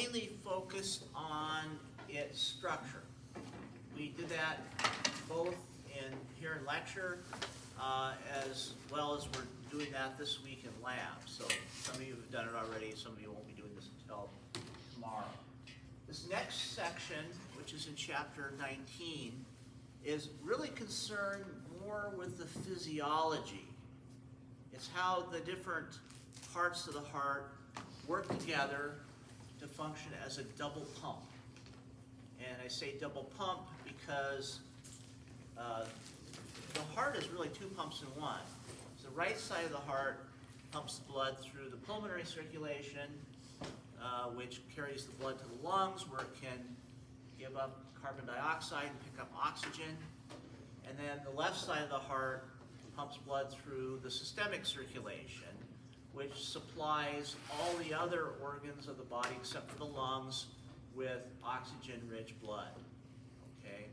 mainly focused on its structure. We did that both here in lecture, as well as we're doing that this week in lab. So some of you have done it already, some of you won't be doing this until tomorrow. This next section, which is in chapter 19, is really concerned more with the physiology. It's how the different parts of the heart work together to function as a double pump. And I say double pump because the heart is really two pumps in one. So the right side of the heart pumps the blood through the pulmonary circulation, which carries the blood to the lungs, where it can give up carbon dioxide and pick up oxygen. And then the left side of the heart pumps blood through the systemic circulation, which supplies all the other organs of the body except for the lungs with oxygen-rich blood. Okay?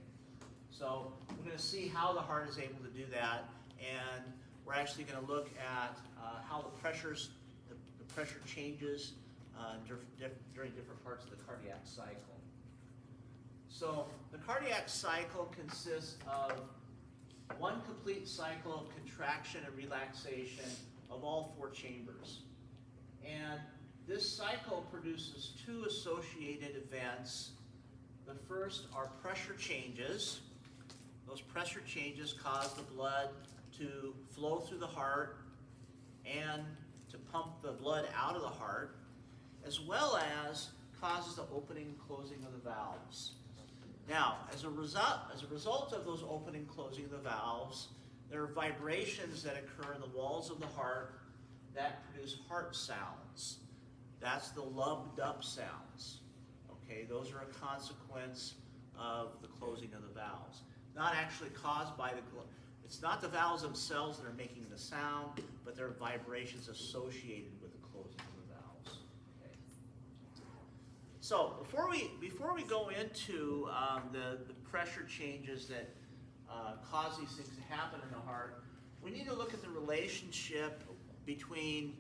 So we're going to see how the heart is able to do that, and we're actually going to look at how the pressure changes during different parts of the cardiac cycle. So the cardiac cycle consists of one complete cycle of contraction and relaxation of all four chambers. And this cycle produces two associated events. The first are pressure changes. Those pressure changes cause the blood to flow through the heart and to pump the blood out of the heart, as well as causes the opening and closing of the valves. Now, as a result of those opening and closing of the valves, there are vibrations that occur in the walls of the heart that produce heart sounds. That's the lub-dub sounds. Okay, those are a consequence of the closing of the valves. Not actually caused by it's not the valves themselves that are making the sound, but there are vibrations associated with the closing of the valves. Okay. So before we go into the pressure changes that cause these things to happen in the heart, we need to look at the relationship between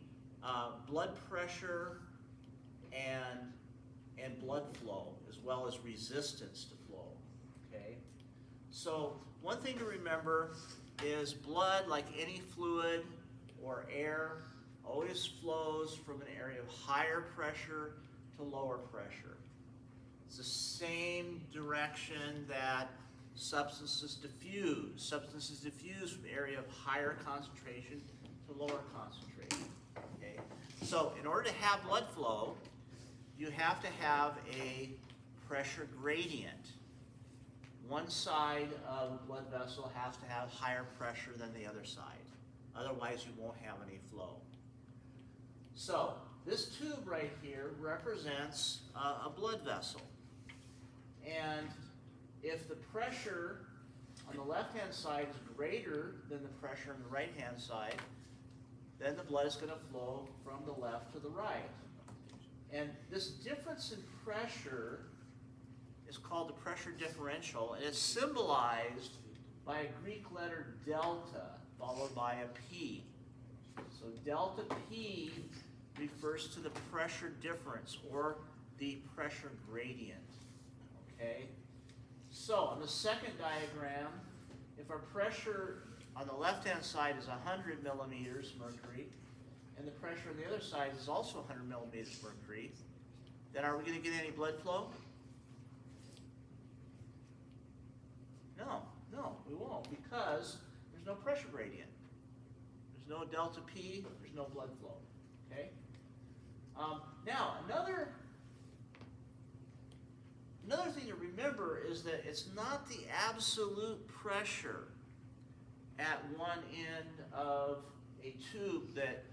blood pressure and blood flow, as well as resistance to flow. Okay? So one thing to remember is blood, like any fluid or air, always flows from an area of higher pressure to lower pressure. It's the same direction that substances diffuse. Substances diffuse from an area of higher concentration to lower concentration. Okay? So in order to have blood flow, you have to have a pressure gradient. One side of the blood vessel has to have higher pressure than the other side. Otherwise, you won't have any flow. So this tube right here represents a blood vessel. And if the pressure on the left-hand side is greater than the pressure on the right-hand side, then the blood is going to flow from the left to the right. And this difference in pressure is called the pressure differential, and it's symbolized by a Greek letter delta followed by a P. So delta P refers to the pressure difference or the pressure gradient. Okay? So on the second diagram, if our pressure on the left-hand side is 100 millimeters mercury, and the pressure on the other side is also 100 millimeters mercury, then are we going to get any blood flow? No, we won't, because there's no pressure gradient. There's no delta P, there's no blood flow. Okay? Now, another thing to remember is that it's not the absolute pressure at one end of a tube that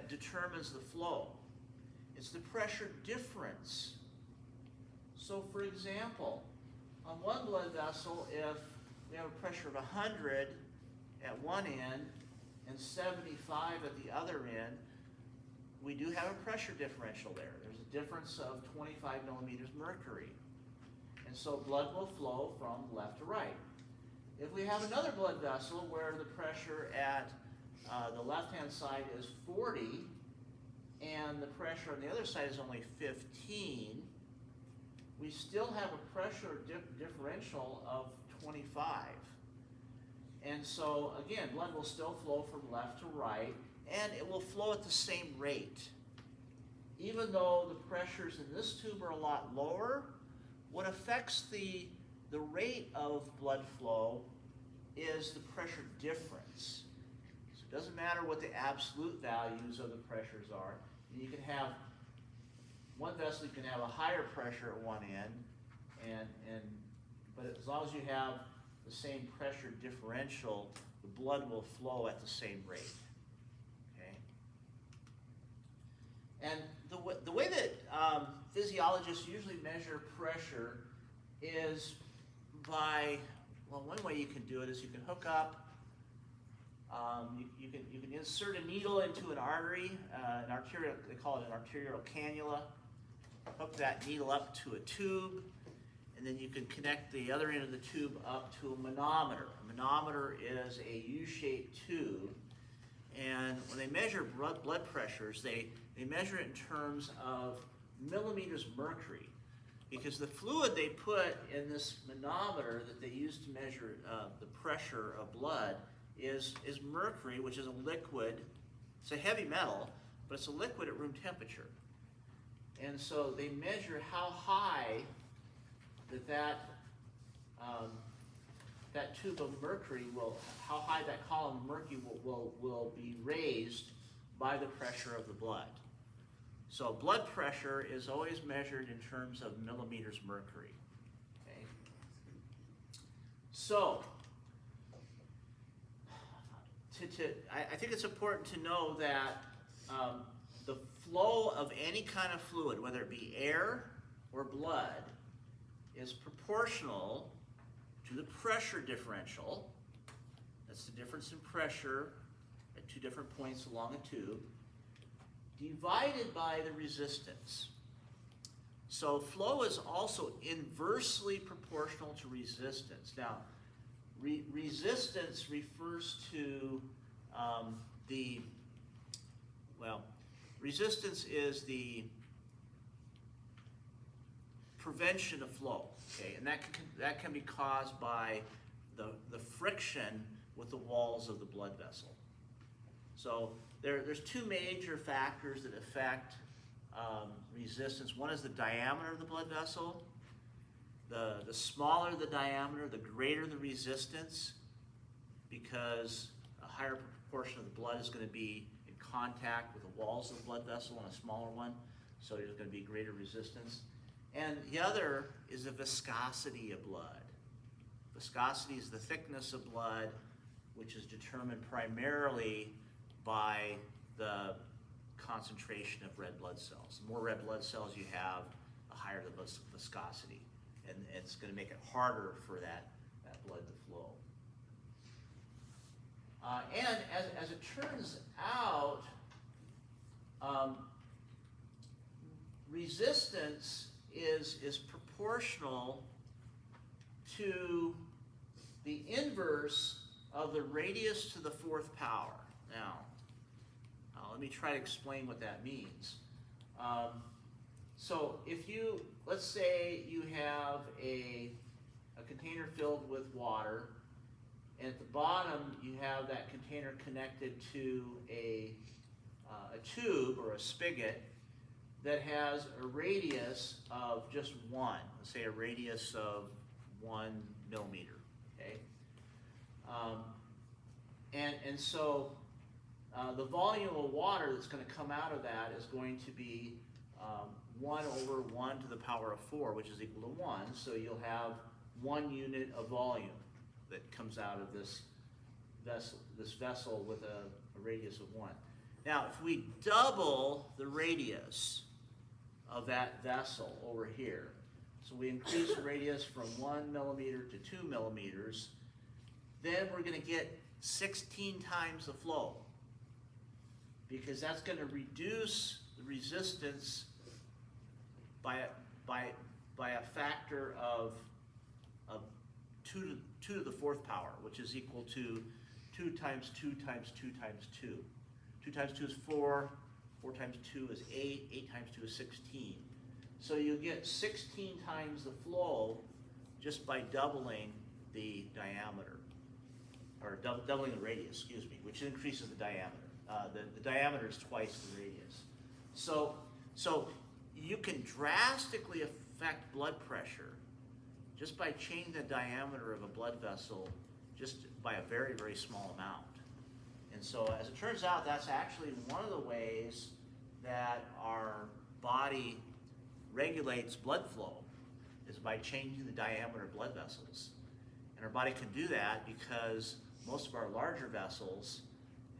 determines the flow. It's the pressure difference. So for example, on one blood vessel, if we have a pressure of 100 at one end and 75 at the other end, we do have a pressure differential there. There's a difference of 25 millimeters mercury. And so blood will flow from left to right. If we have another blood vessel where the pressure at the left-hand side is 40 and the pressure on the other side is only 15, we still have a pressure differential of 25. And so, again, blood will still flow from left to right, and it will flow at the same rate. Even though the pressures in this tube are a lot lower, what affects the rate of blood flow is the pressure difference. So it doesn't matter what the absolute values of the pressures are. You can have one vessel, you can have a higher pressure at one end, but as long as you have the same pressure differential, the blood will flow at the same rate. Okay. And the way that physiologists usually measure pressure is by, well, one way you can do it is you can hook up, you can insert a needle into an artery, an arterial, they call it an arterial cannula, hook that needle up to a tube, and then you can connect the other end of the tube up to a manometer. A manometer is a U-shaped tube, and when they measure blood pressures, they measure it in terms of millimeters mercury, because the fluid they put in this manometer that they use to measure the pressure of blood is mercury, which is a liquid. It's a heavy metal, but it's a liquid at room temperature. And so they measure how high that tube of mercury how high that column of mercury will be raised by the pressure of the blood. So blood pressure is always measured in terms of millimeters mercury. Okay? So, I think it's important to know that the flow of any kind of fluid, whether it be air or blood, is proportional to the pressure differential. That's the difference in pressure at two different points along a tube, divided by the resistance. So flow is also inversely proportional to resistance. Now, resistance refers to resistance is the prevention of flow, okay? And that can be caused by the friction with the walls of the blood vessel. So there's two major factors that affect resistance. One is the diameter of the blood vessel. The smaller the diameter, the greater the resistance, because a higher proportion of the blood is going to be in contact with the walls of the blood vessel and a smaller one, so there's going to be greater resistance. And the other is the viscosity of blood. Viscosity is the thickness of blood, which is determined primarily by the concentration of red blood cells. The more red blood cells you have, the higher the viscosity. And it's going to make it harder for that blood to flow. And as it turns out, resistance is proportional to the inverse of the radius to the fourth power. Now, let me try to explain what that means. So if let's say you have a container filled with water, and at the bottom you have that container connected to a tube or a spigot that has a radius of just one, let's say a radius of 1 millimeter, okay? And so the volume of water that's going to come out of that is going to be 1 over 1 to the power of 4, which is equal to 1. So you'll have 1 unit of volume that comes out of this vessel with a radius of 1. Now, if we double the radius of that vessel over here, so we increase the radius from 1 millimeter to 2 millimeters, then we're going to get 16 times the flow, because that's going to reduce the resistance by a factor of 2 to the fourth power, which is equal to 2 times 2 times 2 times 2. 2 times 2 is 4, 4 times 2 is 8, 8 times 2 is 16. So you get 16 times the flow just by doubling the diameter, or doubling the radius, excuse me, which increases the diameter. The diameter is twice the radius. So you can drastically affect blood pressure just by changing the diameter of a blood vessel just by a very, very small amount. And so as it turns out, that's actually one of the ways that our body regulates blood flow, is by changing the diameter of blood vessels. And our body can do that because most of our larger vessels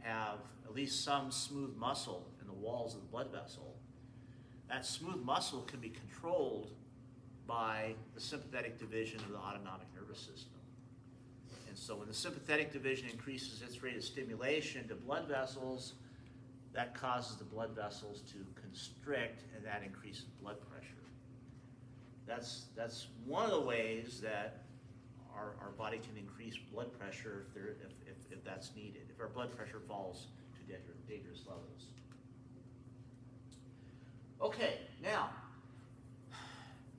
have at least some smooth muscle in the walls of the blood vessel. That smooth muscle can be controlled by the sympathetic division of the autonomic nervous system. And so when the sympathetic division increases its rate of stimulation to blood vessels, that causes the blood vessels to constrict, and that increases blood pressure. That's one of the ways that our body can increase blood pressure if that's needed, if our blood pressure falls to dangerous levels. Okay, now,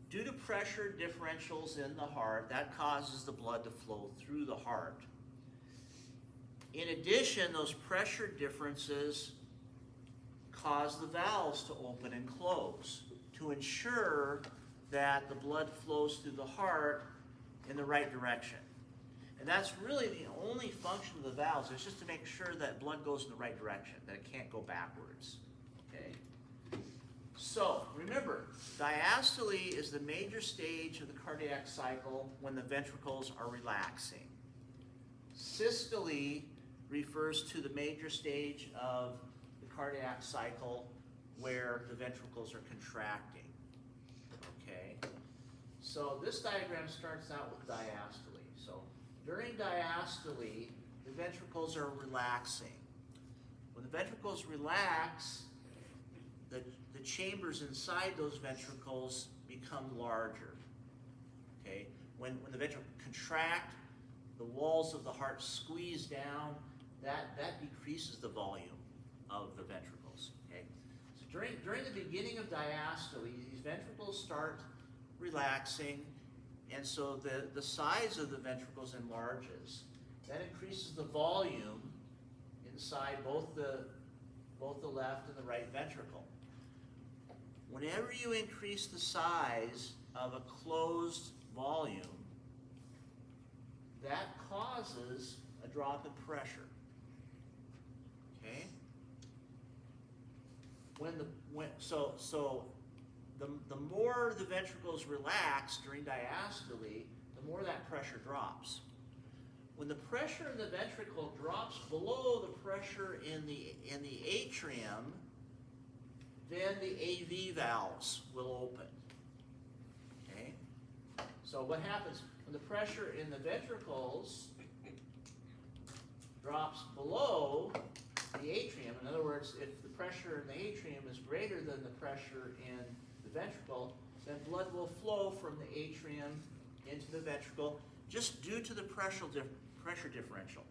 due to pressure differentials in the heart, that causes the blood to flow through the heart. In addition, those pressure differences cause the valves to open and close to ensure that the blood flows through the heart in the right direction. And that's really the only function of the valves, is just to make sure that blood goes in the right direction, that it can't go backwards. Okay? So, remember, diastole is the major stage of the cardiac cycle when the ventricles are relaxing. Systole refers to the major stage of the cardiac cycle where the ventricles are contracting. Okay? So this diagram starts out with diastole. So during diastole, the ventricles are relaxing. When the ventricles relax, the chambers inside those ventricles become larger. Okay? When the ventricles contract, the walls of the heart squeeze down, that decreases the volume of the ventricles. Okay? So during the beginning of diastole, these ventricles start relaxing, and so the size of the ventricles enlarges. That increases the volume inside both the left and the right ventricle. Whenever you increase the size of a closed volume, that causes a drop in pressure. Okay? The more the ventricles relax during diastole, the more that pressure drops. When the pressure in the ventricle drops below the pressure in the atrium, then the AV valves will open. Okay? So what happens when the pressure in the ventricles drops below the atrium? In other words, if the pressure in the atrium is greater than the pressure in the ventricle, then blood will flow from the atrium into the ventricle just due to the pressure differential.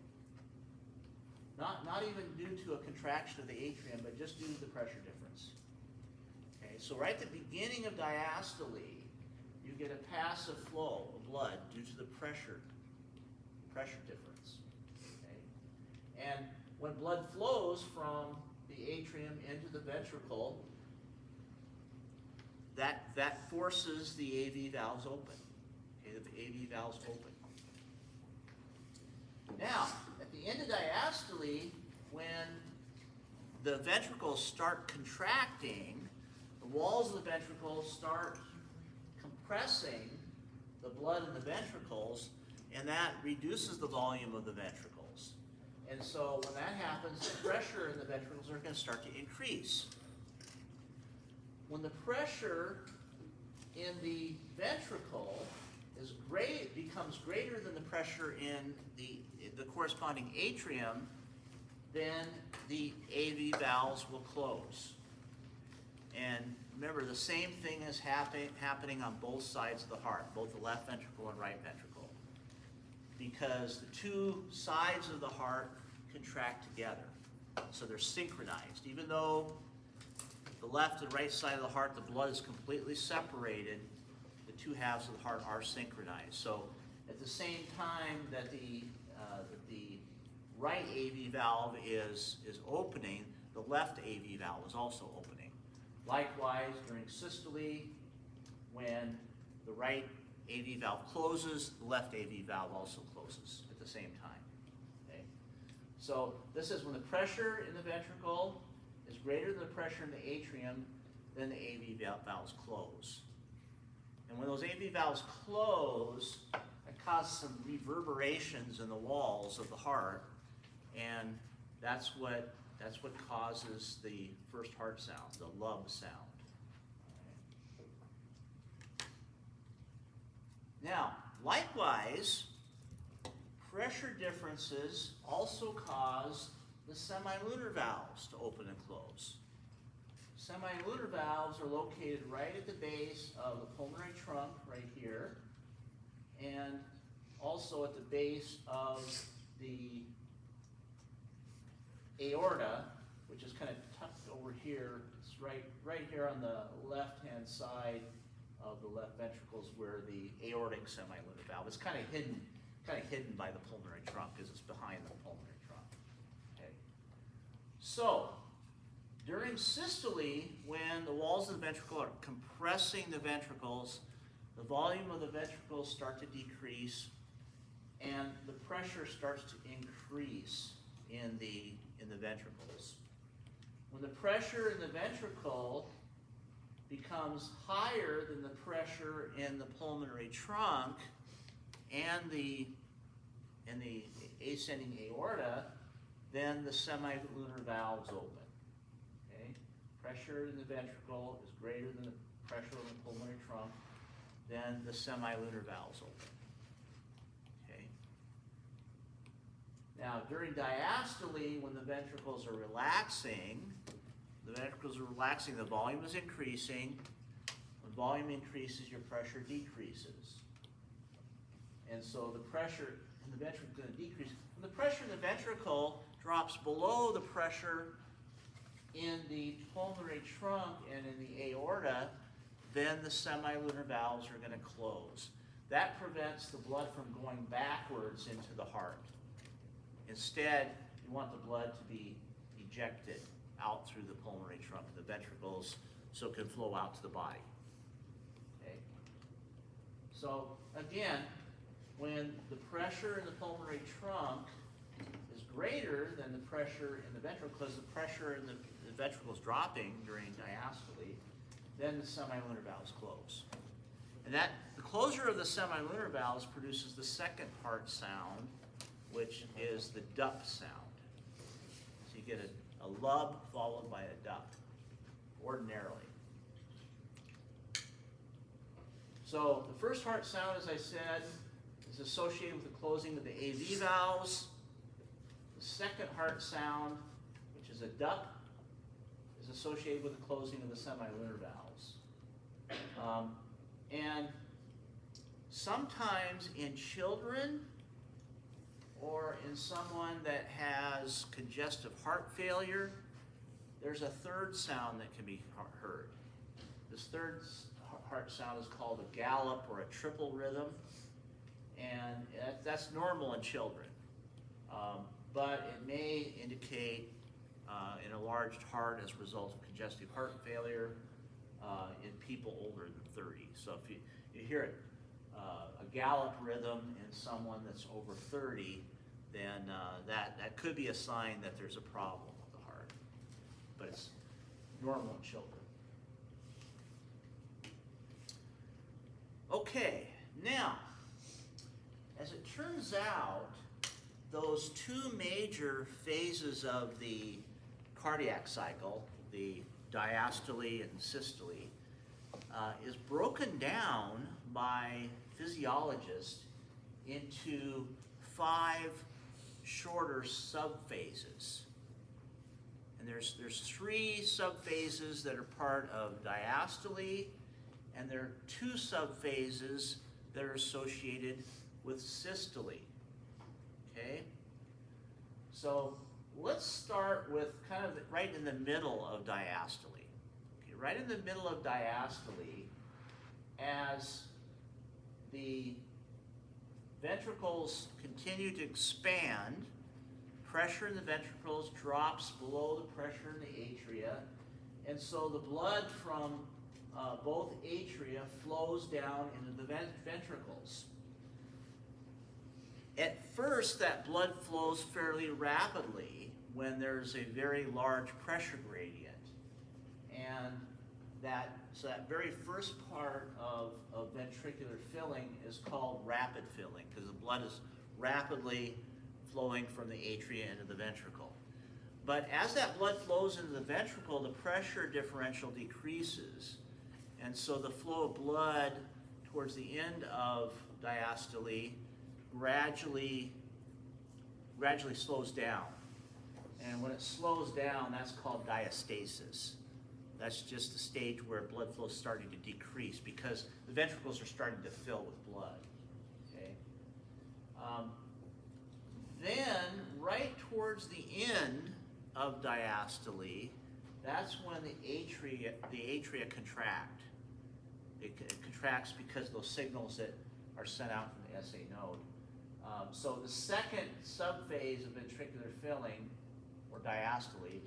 Not even due to a contraction of the atrium, but just due to the pressure difference. Okay, so right at the beginning of diastole, you get a passive flow of blood due to the pressure difference. Okay? And when blood flows from the atrium into the ventricle, that forces the AV valves open. Okay, the AV valves open. Now, at the end of diastole, when the ventricles start contracting, the walls of the ventricles start compressing the blood in the ventricles, and that reduces the volume of the ventricles. And so when that happens, the pressure in the ventricles are going to start to increase. When the pressure in the ventricle becomes greater than the pressure in the corresponding atrium, then the AV valves will close. And remember, the same thing is happening on both sides of the heart, both the left ventricle and right ventricle, because the two sides of the heart contract together. So they're synchronized. Even though the left and right side of the heart, the blood is completely separated. The two halves of the heart are synchronized. So at the same time that the right AV valve is opening, the left AV valve is also opening. Likewise, during systole, when the right AV valve closes, the left AV valve also closes at the same time. Okay? So this is when the pressure in the ventricle is greater than the pressure in the atrium, then the AV valves close. And when those AV valves close, it causes some reverberations in the walls of the heart, and that's what causes the first heart sound, the lub sound. Now, likewise, pressure differences also cause the semilunar valves to open and close. Semilunar valves are located right at the base of the pulmonary trunk, right here, and also at the base of the aorta, which is kind of tucked over here. It's right here on the left-hand side of the left ventricles where the aortic semilunar valve is kind of hidden by the pulmonary trunk because it's behind the pulmonary trunk. Okay. So during systole, when the walls of the ventricle are compressing the ventricles, the volume of the ventricles start to decrease, and the pressure starts to increase in the ventricles. When the pressure in the ventricle becomes higher than the pressure in the pulmonary trunk and the ascending aorta, then the semilunar valves open. Okay? Pressure in the ventricle is greater than the pressure in the pulmonary trunk, then the semilunar valves open. Okay? Now, during diastole, when the ventricles are relaxing, the volume is increasing. When volume increases, your pressure decreases. And so the pressure in the ventricle is going to decrease. When the pressure in the ventricle drops below the pressure in the pulmonary trunk and in the aorta, then the semilunar valves are going to close. That prevents the blood from going backwards into the heart. Instead, you want the blood to be ejected out through the pulmonary trunk and the ventricles so it can flow out to the body. Okay? So again, when the pressure in the pulmonary trunk is greater than the pressure in the ventricle, because the pressure in the ventricle is dropping during diastole, then the semilunar valves close. And the closure of the semilunar valves produces the second heart sound, which is the duck sound. So you get a lub followed by a duck, ordinarily. So the first heart sound, as I said, is associated with the closing of the AV valves. The second heart sound, which is a duck, is associated with the closing of the semilunar valves. And sometimes in children or in someone that has congestive heart failure, there's a third sound that can be heard. This third heart sound is called a gallop or a triple rhythm, and that's normal in children. But it may indicate an enlarged heart as a result of congestive heart failure in people older than 30. So if you hear a gallop rhythm in someone that's over 30, then that could be a sign that there's a problem with the heart. But it's normal in children. Okay, now, as it turns out, those two major phases of the cardiac cycle, the diastole and systole, is broken down by physiologists into 5 shorter subphases. And there's 3 subphases that are part of diastole, and there are 2 subphases that are associated with systole. Okay? So let's start with kind of right in the middle of diastole. right in the middle of diastole, as the ventricles continue to expand, pressure in the ventricles drops below the pressure in the atria, and so the blood from both atria flows down into the ventricles. At first, that blood flows fairly rapidly when there's a very large pressure gradient. And so that very first part of ventricular filling is called rapid filling, because the blood is rapidly flowing from the atria into the ventricle. But as that blood flows into the ventricle, the pressure differential decreases. And so the flow of blood towards the end of diastole gradually slows down. And when it slows down, that's called diastasis. That's just the stage where blood flow is starting to decrease because the ventricles are starting to fill with blood. Okay. Then, right towards the end of diastole, that's when the atria contract. It contracts because of those signals that are sent out from the SA node. So the second subphase of ventricular filling, or diastole,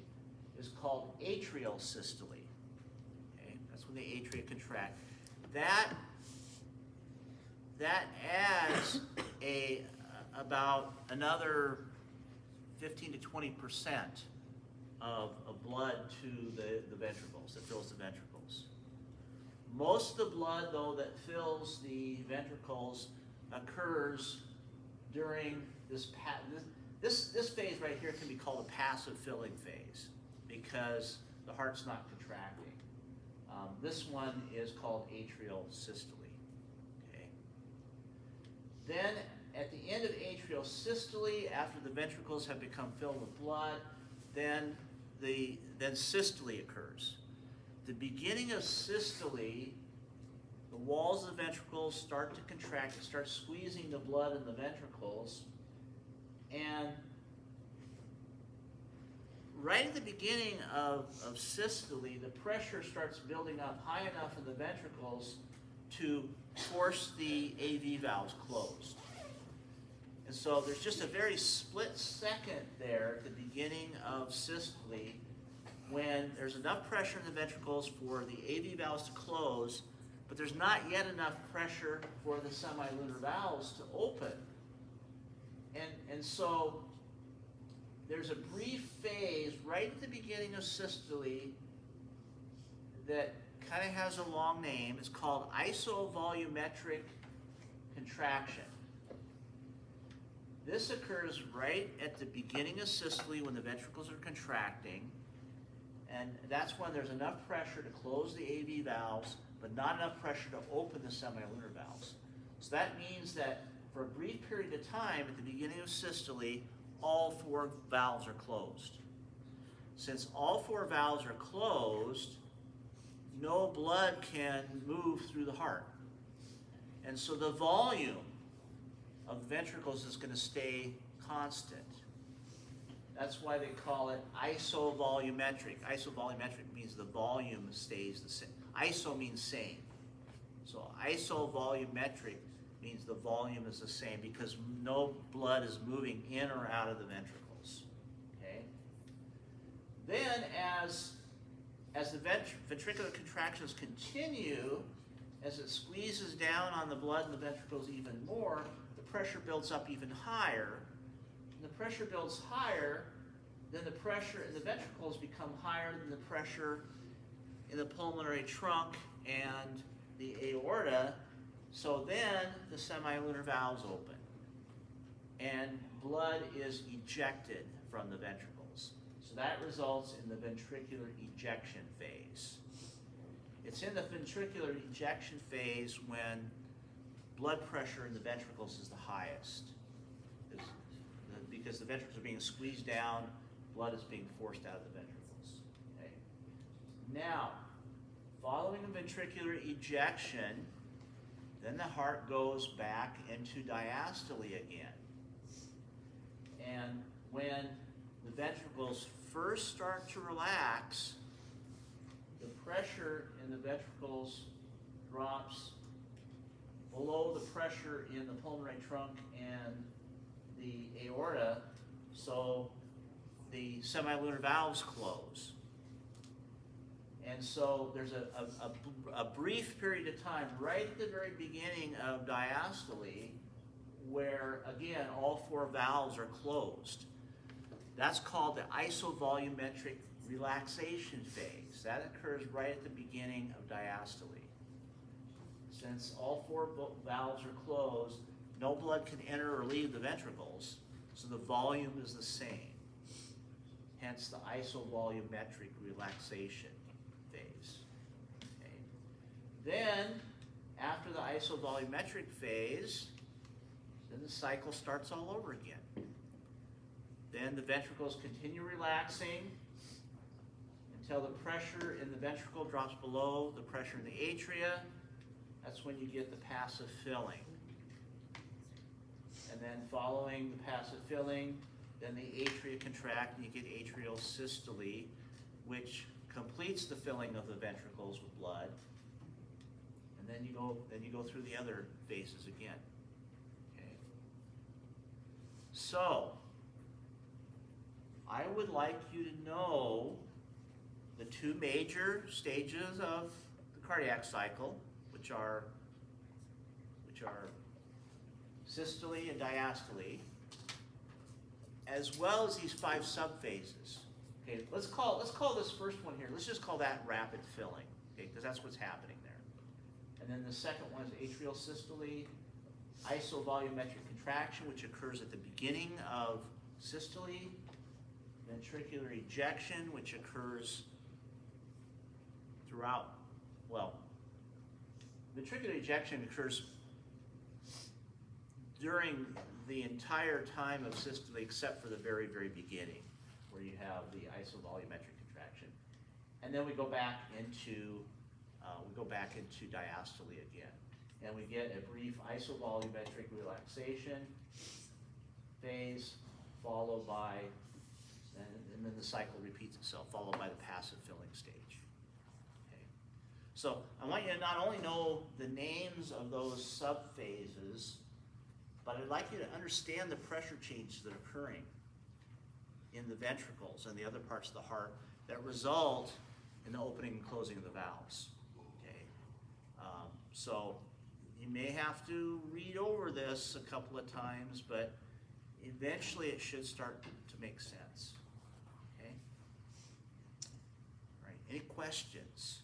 is called atrial systole. Okay? That's when the atria contract. That adds about another 15 to 20% of blood to the ventricles, that fills the ventricles. Most of the blood, though, that fills the ventricles occurs during this phase right here can be called a passive filling phase because the heart's not contracting. This one is called atrial systole. Okay. Then at the end of atrial systole, after the ventricles have become filled with blood, then systole occurs. The beginning of systole, the walls of the ventricles start to contract, it starts squeezing the blood in the ventricles, and right at the beginning of systole, the pressure starts building up high enough in the ventricles to force the AV valves closed. And so there's just a very split second there at the beginning of systole when there's enough pressure in the ventricles for the AV valves to close, but there's not yet enough pressure for the semilunar valves to open. And so there's a brief phase right at the beginning of systole that kind of has a long name. It's called isovolumetric contraction. This occurs right at the beginning of systole when the ventricles are contracting, and that's when there's enough pressure to close the AV valves, but not enough pressure to open the semilunar valves. So that means that for a brief period of time at the beginning of systole, all four valves are closed. Since all four valves are closed, no blood can move through the heart. And so the volume of the ventricles is going to stay constant. That's why they call it isovolumetric. Isovolumetric means the volume stays the same. Iso means same. So isovolumetric means the volume is the same because no blood is moving in or out of the ventricles. Okay? Then as the ventricular contractions continue, as it squeezes down on the blood in the ventricles even more, the pressure builds up even higher. When the pressure builds higher, then the pressure in the ventricles become higher than the pressure in the pulmonary trunk and the aorta. So then the semilunar valves open and blood is ejected from the ventricles. So that results in the ventricular ejection phase. It's in the ventricular ejection phase when blood pressure in the ventricles is the highest. Because the ventricles are being squeezed down, blood is being forced out of the ventricles. Okay. Now, following a ventricular ejection, then the heart goes back into diastole again. And when the ventricles first start to relax, the pressure in the ventricles drops below the pressure in the pulmonary trunk and the aorta, so the semilunar valves close. And so there's a brief period of time right at the very beginning of diastole where, again, all four valves are closed. That's called the isovolumetric relaxation phase. That occurs right at the beginning of diastole. Since all four valves are closed, no blood can enter or leave the ventricles, so the volume is the same. Hence the isovolumetric relaxation phase. Okay. Then, after the isovolumetric phase, then the cycle starts all over again. Then the ventricles continue relaxing until the pressure in the ventricle drops below the pressure in the atria. That's when you get the passive filling. And then following the passive filling, then the atria contract and you get atrial systole, which completes the filling of the ventricles with blood. And then you go through the other phases again. Okay. So, I would like you to know the two major stages of the cardiac cycle, which are systole and diastole, as well as these 5 subphases. Okay, let's call this first one here, let's just call that rapid filling, okay, because that's what's happening there. And then the second one is atrial systole, isovolumetric contraction, which occurs at the beginning of systole, ventricular ejection, which occurs throughout, well, ventricular ejection occurs during the entire time of systole except for the very, very beginning, where you have the isovolumetric contraction. And then we go back into diastole again. And we get a brief isovolumetric relaxation phase, followed by, and then the cycle repeats itself, followed by the passive filling stage. Okay. So I want you to not only know the names of those subphases, but I'd like you to understand the pressure changes that are occurring in the ventricles and the other parts of the heart that result in the opening and closing of the valves. Okay. So you may have to read over this a couple of times, but eventually it should start to make sense. Okay? All right, any questions?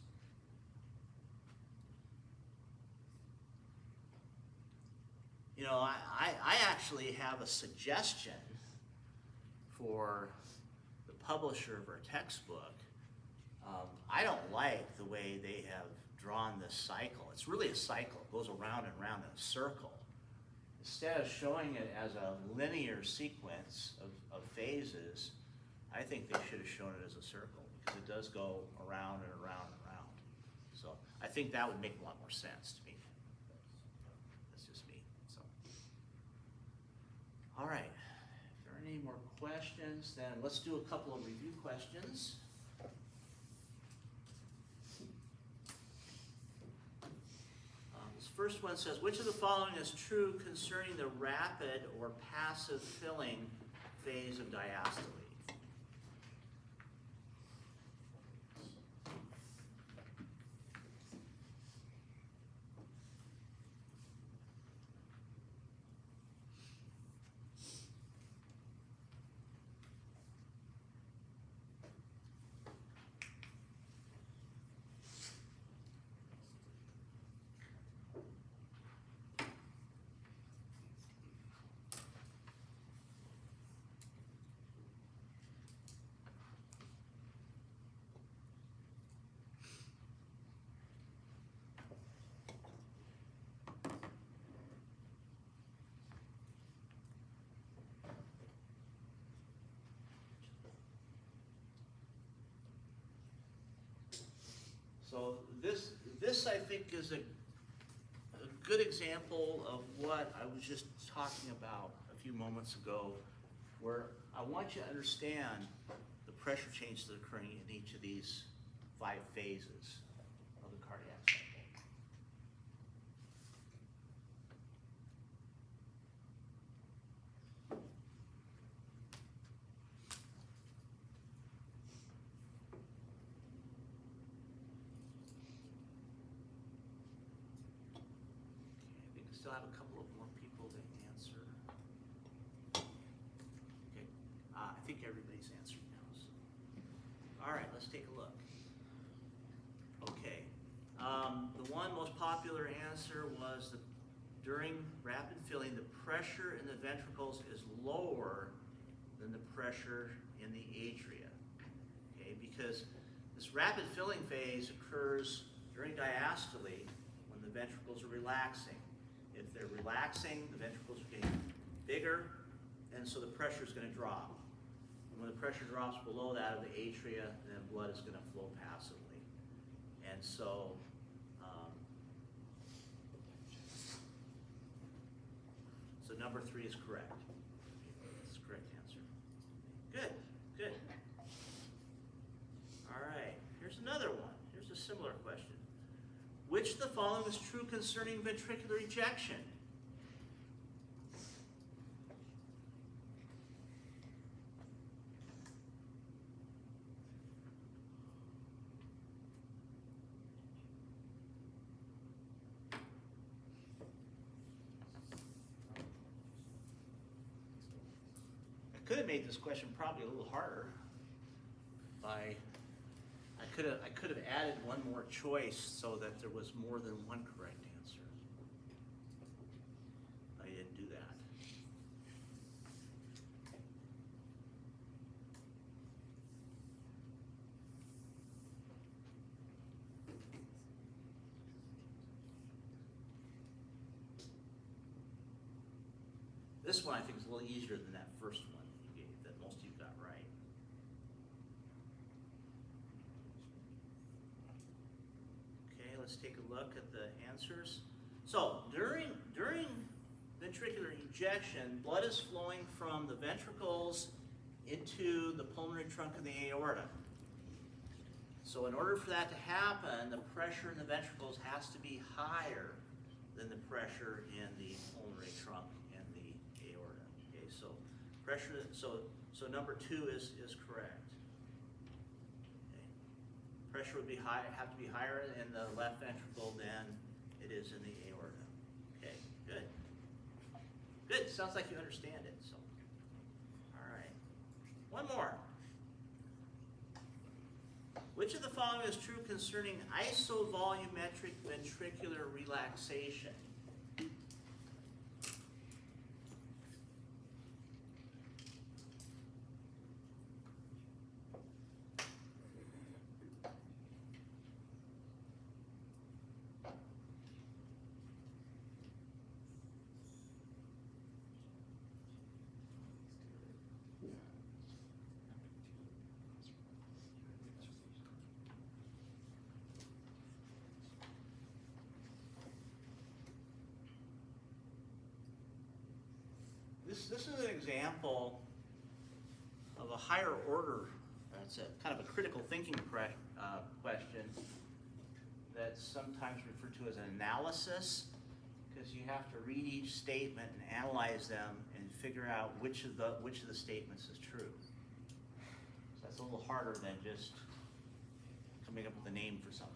You know, I actually have a suggestion for the publisher of our textbook. I don't like the way they have drawn this cycle. It's really a cycle. It goes around and around in a circle. Instead of showing it as a linear sequence of phases, I think they should have shown it as a circle, because it does go around and around and around. So I think that would make a lot more sense to me. That's just me. So, all right. If there are any more questions, then let's do a couple of review questions. This first one says, which of the following is true concerning the rapid or passive filling phase of diastole? So this I think is a good example of what I was just talking about a few moments ago, where I want you to understand the pressure changes that are occurring in each of these 5 phases of the cardiac cycle. Okay, we still have a couple of more people to answer. Okay, I think everybody's answered now. So. All right, let's take a look. Okay, the one most popular answer was that during rapid filling, the pressure in the ventricles is lower than the pressure in the atria. Okay, because this rapid filling phase occurs during diastole when the ventricles are relaxing. If they're relaxing, the ventricles are getting bigger, and so the pressure is going to drop. And when the pressure drops below that of the atria, then blood is going to flow passively. And so, so number 3 is correct. That's the correct answer. Good, good. All right, here's another one. Here's a similar question. Which of the following is true concerning ventricular ejection? I could have made this question probably a little harder by I could have added one more choice so that there was more than one correct answer. I didn't do that. This one I think is a little easier than that first one you gave, that most of you got right. Okay, let's take a look at the answers. So during ventricular ejection, blood is flowing from the ventricles into the pulmonary trunk of the aorta. So in order for that to happen, the pressure in the ventricles has to be higher than the pressure in the pulmonary trunk and the aorta. Okay, so pressure. So number 2 is correct. Okay. Pressure would be high. Have to be higher in the left ventricle than it is in the aorta. Okay, good. Good. Sounds like you understand it. So, all right. One more. Which of the following is true concerning isovolumetric ventricular relaxation? This is an example of a higher order, that's a kind of a critical thinking question that's sometimes referred to as an analysis, because you have to read each statement and analyze them and figure out which of the statements is true. So that's a little harder than just coming up with a name for something.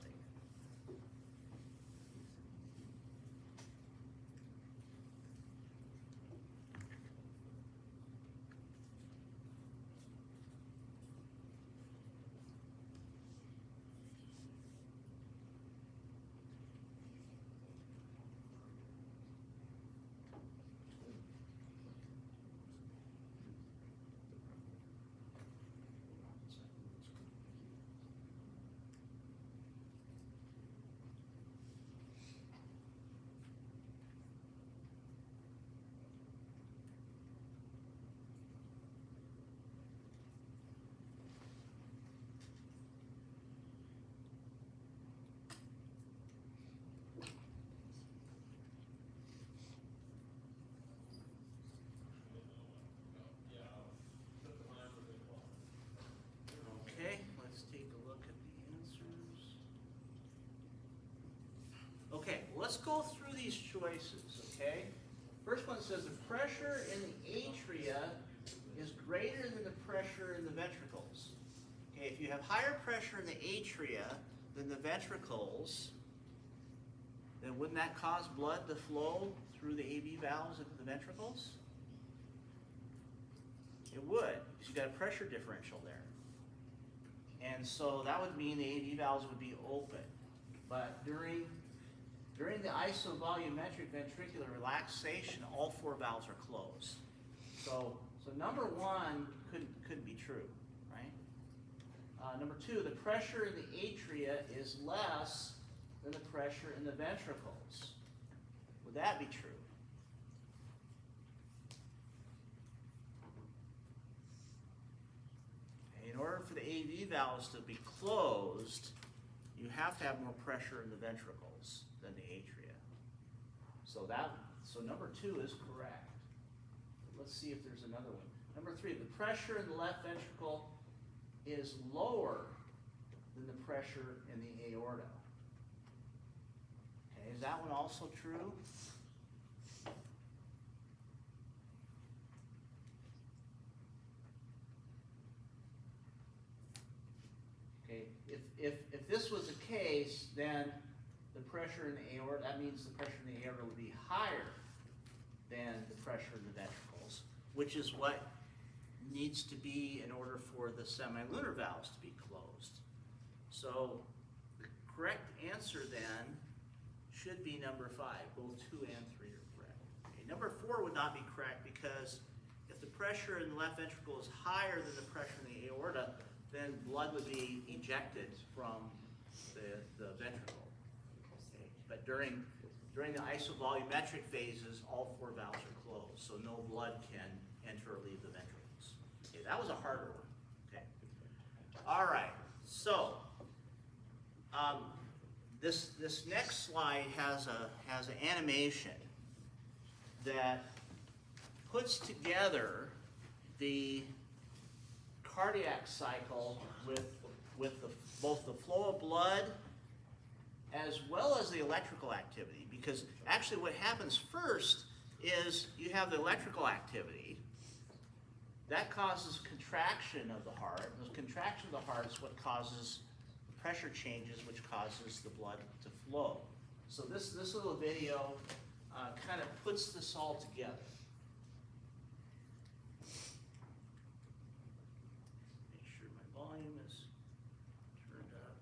let's go through these choices, okay? First one says the pressure in the atria is greater than the pressure in the ventricles. Okay, if you have higher pressure in the atria than the ventricles, then wouldn't that cause blood to flow through the AV valves into the ventricles? It would, because you've got a pressure differential there. And so that would mean the AV valves would be open. But during the isovolumetric ventricular relaxation, all 4 valves are closed. So number 1 couldn't be true, right? Number 2, the pressure in the atria is less than the pressure in the ventricles. Would that be true? In order for the AV valves to be closed, you have to have more pressure in the ventricles than the atria. So number 2 is correct. Let's see if there's another one. Number 3, the pressure in the left ventricle is lower than the pressure in the aorta. Okay, is that one also true? Okay, if this was the case, then the pressure in the aorta, that means the pressure in the aorta would be higher than the pressure in the ventricles, which is what needs to be in order for the semilunar valves to be closed. So the correct answer then should be number 5. Both 2 and 3 are correct. Okay, number 4 would not be correct because if the pressure in the left ventricle is higher than the pressure in the aorta, then blood would be ejected from the ventricle. Okay, but during the isovolumetric phases, all 4 valves are closed, so no blood can enter or leave the ventricles. Okay, that was a harder one. Okay. All right. So this next slide has an animation that puts together the cardiac cycle with both the flow of blood as well as the electrical activity. Because actually what happens first is you have the electrical activity. That causes contraction of the heart. The contraction of the heart is what causes pressure changes, which causes the blood to flow. So this little video kind of puts this all together. Make sure my volume is turned up.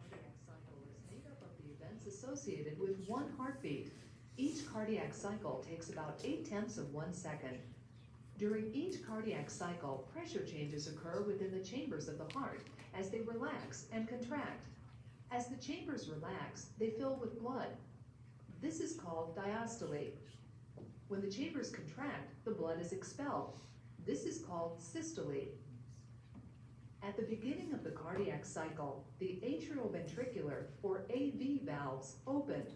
Cardiac cycle is made up of the events associated with one heartbeat. Each cardiac cycle takes about 0.8 of 1 second. During each cardiac cycle, pressure changes occur within the chambers of the heart as they relax and contract. As the chambers relax, they fill with blood. This is called diastole. When the chambers contract, the blood is expelled. This is called systole. At the beginning of the cardiac cycle, the atrioventricular, or AV valves, opened.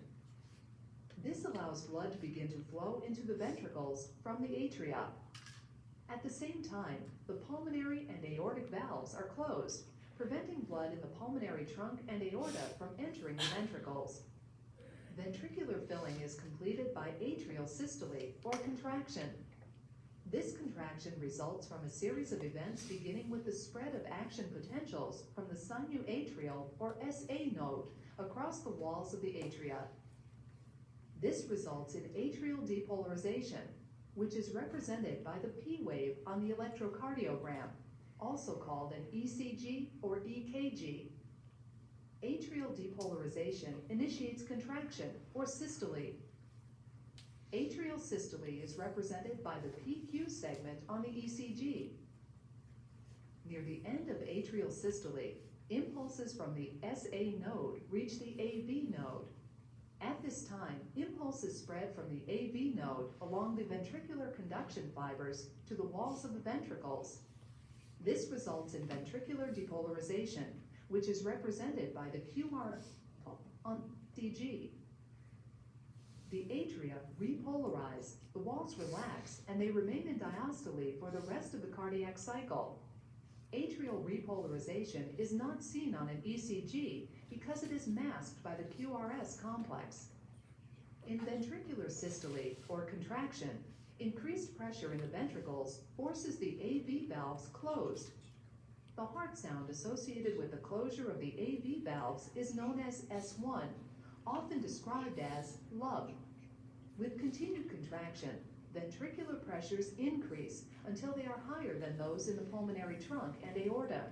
This allows blood to begin to flow into the ventricles from the atria. At the same time, the pulmonary and aortic valves are closed, preventing blood in the pulmonary trunk and aorta from entering the ventricles. Ventricular filling is completed by atrial systole, or contraction. This contraction results from a series of events beginning with the spread of action potentials from the sinuatrial, or SA node, across the walls of the atria. This results in atrial depolarization, which is represented by the P wave on the electrocardiogram, also called an ECG or EKG. Atrial depolarization initiates contraction, or systole. Atrial systole is represented by the PQ segment on the ECG. Near the end of atrial systole, impulses from the SA node reach the AV node. At this time, impulses spread from the AV node along the ventricular conduction fibers to the walls of the ventricles. This results in ventricular depolarization, which is represented by the QR on DG. The atria repolarize, the walls relax, and they remain in diastole for the rest of the cardiac cycle. Atrial repolarization is not seen on an ECG because it is masked by the QRS complex. In ventricular systole or contraction, increased pressure in the ventricles forces the AV valves closed. The heart sound associated with the closure of the AV valves is known as S1, often described as love. With continued contraction, ventricular pressures increase until they are higher than those in the pulmonary trunk and aorta.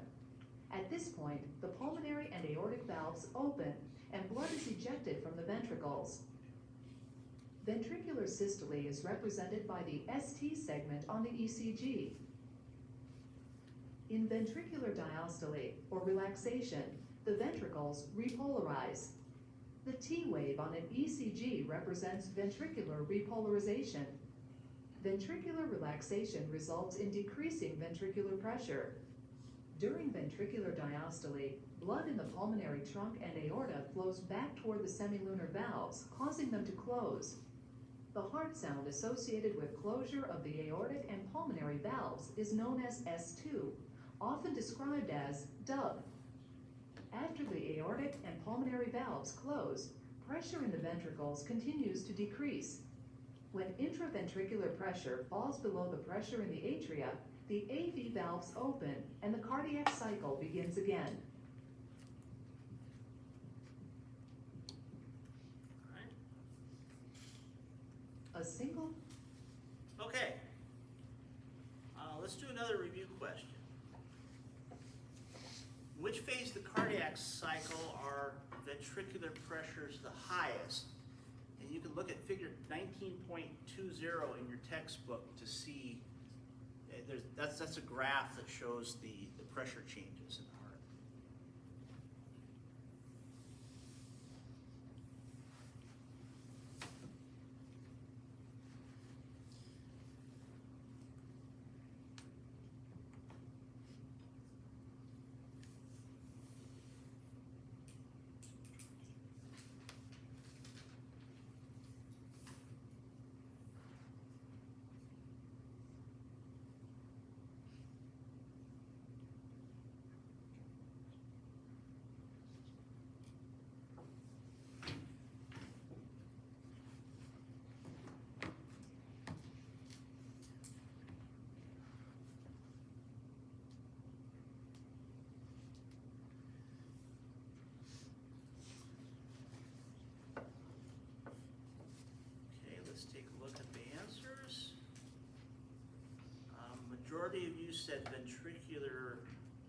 At this point, the pulmonary and aortic valves open and blood is ejected from the ventricles. Ventricular systole is represented by the ST segment on the ECG. In ventricular diastole, or relaxation, the ventricles repolarize. The T wave on an ECG represents ventricular repolarization. Ventricular relaxation results in decreasing ventricular pressure. During ventricular diastole, blood in the pulmonary trunk and aorta flows back toward the semilunar valves, causing them to close. The heart sound associated with closure of the aortic and pulmonary valves is known as S2, often described as dub. After the aortic and pulmonary valves close, pressure in the ventricles continues to decrease. When intraventricular pressure falls below the pressure in the atria, the AV valves open and the cardiac cycle begins again. A single. Okay. Let's do another review question. In which phase of the cardiac cycle are ventricular pressures the highest? And you can look at figure 19.20 in your textbook to see, that's a graph that shows the pressure changes in the heart. Take a look at the answers. Majority of you said ventricular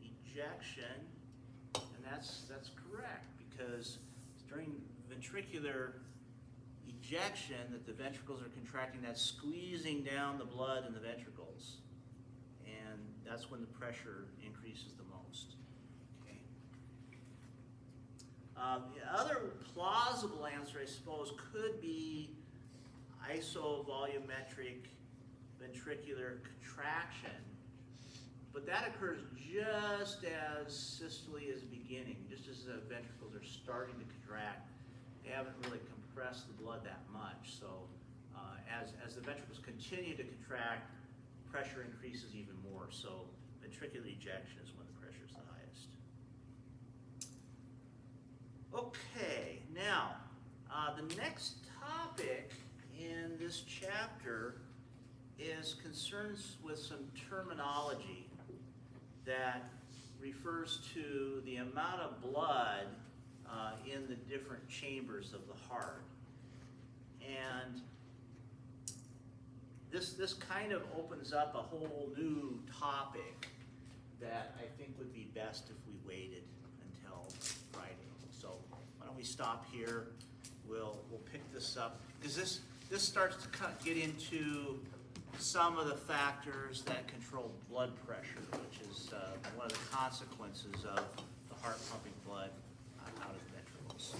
ejection, and that's correct, because during ventricular ejection that the ventricles are contracting, that's squeezing down the blood in the ventricles, and that's when the pressure increases the most. Okay. The other plausible answer, I suppose, could be isovolumetric ventricular contraction, but that occurs just as systole is beginning, just as the ventricles are starting to contract. They haven't really compressed the blood that much, so as the ventricles continue to contract, pressure increases even more, so ventricular ejection is when the pressure is the highest. Okay, now the next topic in this chapter is concerns with some terminology that refers to the amount of blood in the different chambers of the heart. And this kind of opens up a whole new topic that I think would be best if we waited until Friday. So why don't we stop here? We'll pick this up, because this starts to get into some of the factors that control blood pressure, which is one of the consequences of the heart pumping blood out of the ventricles.